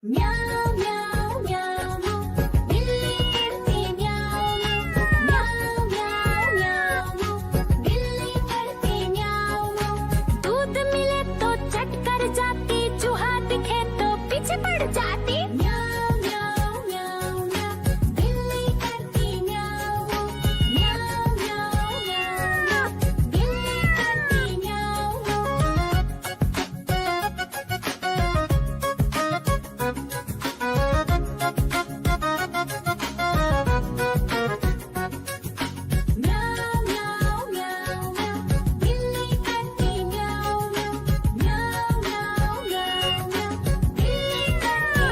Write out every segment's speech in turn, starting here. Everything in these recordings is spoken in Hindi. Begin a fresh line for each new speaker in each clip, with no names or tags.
म्याऊं म्याऊं म्याऊं बिल्ली करती म्याऊं म्याऊं म्याऊं म्याऊं बिल्ली करती म्याऊं। दूध मिले तो चट कर जाती, चूहा दिखे तो पीछे पड़ जाती। म्याऊं म्याऊं म्याऊं म्याऊं बिल्ली करती म्याऊं म्याऊं म्याऊं म्याऊं बिल्ली करती म्याऊं। म्याऊं म्याऊं म्याऊं म्याऊं बिल्ली करती म्याऊं म्याऊं म्याऊं म्याऊं म्याऊं बिल्ली करती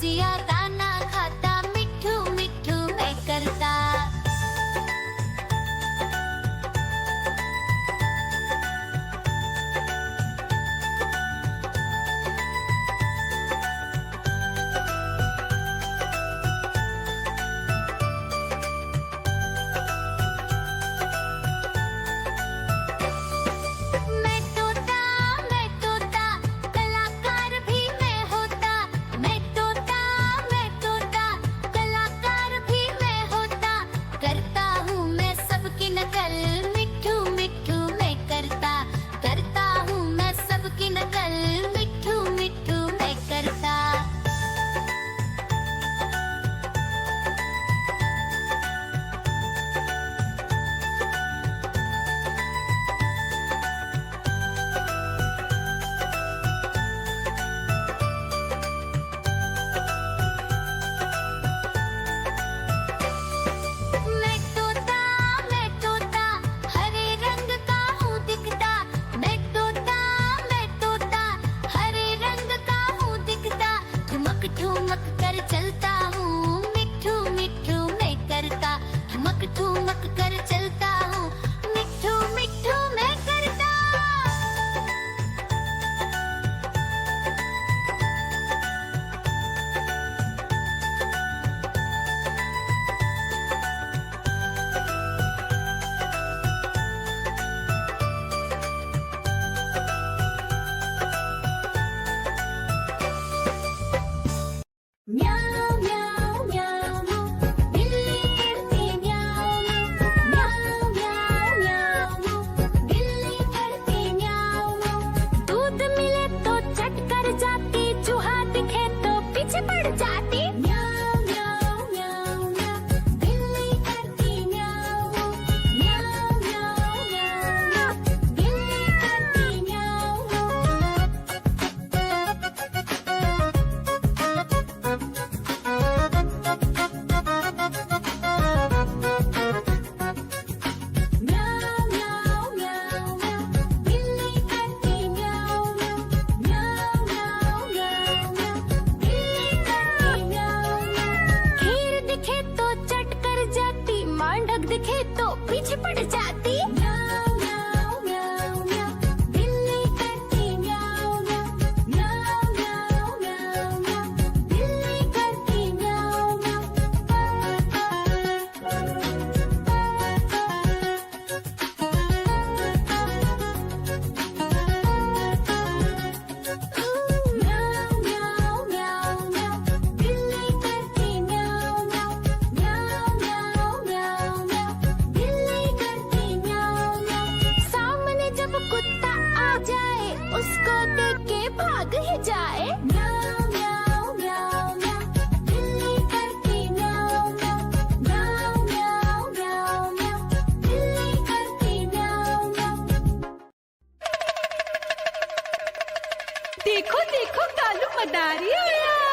सब्जियां दाना खाता, मिट्ठू मिट्ठू मैं करता। मैं तोता कलाकार भी मैं होता। मैं तोता कलाकार भी मैं होता। करता हूँ मैं सबकी नकल, मिट्ठू मिट्ठू मैं करता। करता हूँ मैं सबकी नकल, मिट्ठू मिट्ठू मैं करता। मैं तोता हरे रंग का हूँ दिखता। मैं तोता हरे रंग का हूँ दिखता। ठुमक ठुमक कर चलता हूँ, मिट्ठू मिट्ठू मैं करता। ठुमक ठुमक कर चलता हूँ, मिट्ठू मिट्ठू मैं करता। म्याऊ म्याऊ म्याऊ बिल्ली करती म्याऊ म्याऊ म्याऊ म्याऊ बिल्ली करती म्याऊ। दूध मिले तो चट कर जाती, चूहा दिखे तो पीछे पड़ जाती। म्याऊ म्याऊ म्याऊ म्याऊ बिल्ली करती म्याऊ म्याऊ म्याऊ म्याऊ बिल्ली करती म्याऊ। म्याऊ म्याऊ म्याऊ म्याऊ बिल्ली करती म्याऊ म्याऊ म्याऊ म्याऊ म्याऊ बिल्ली करती म्याऊ। खीर दिखे तो चट कर जाती, मांडक दिखे तो पीछे पड़ जाती। म्याऊ म्याऊ म्याऊ म्याऊ बिल्ली करती म्याऊ म्याऊ म्याऊ म्याऊ म्याऊ बिल्ली करती म्याऊ म्याऊ म्याऊ म्याऊ म्याऊ बिल्ली करती म्याऊ म्याऊ म्याऊ म्याऊ म्याऊ बिल्ली करती म्याऊ। सामने जब कुत्ता आ जाए, उसको देख के भाग ही जाए। म्याऊ म्याऊ म्याऊ म्याऊ बिल्ली करती म्याऊ म्याऊ म्याऊ म्याऊ म्याऊ बिल्ली करती म्याऊ।
देखो देखो कालू मदारी आया।